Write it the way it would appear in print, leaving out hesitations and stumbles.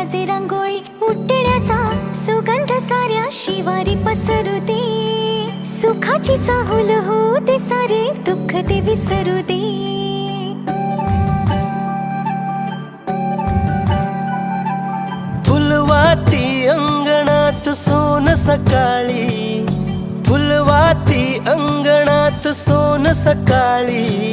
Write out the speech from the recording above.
वाजे रांगोळी उठण्याचा सुगंध साऱ्या शिवारी पसरू दे। सुखाची चाहुल होऊ दे सारे दुःख ते विसरू दे। फुलवाती अंगणात सोन सकाळी, फुलवाती अंगणात सोन सकाळी।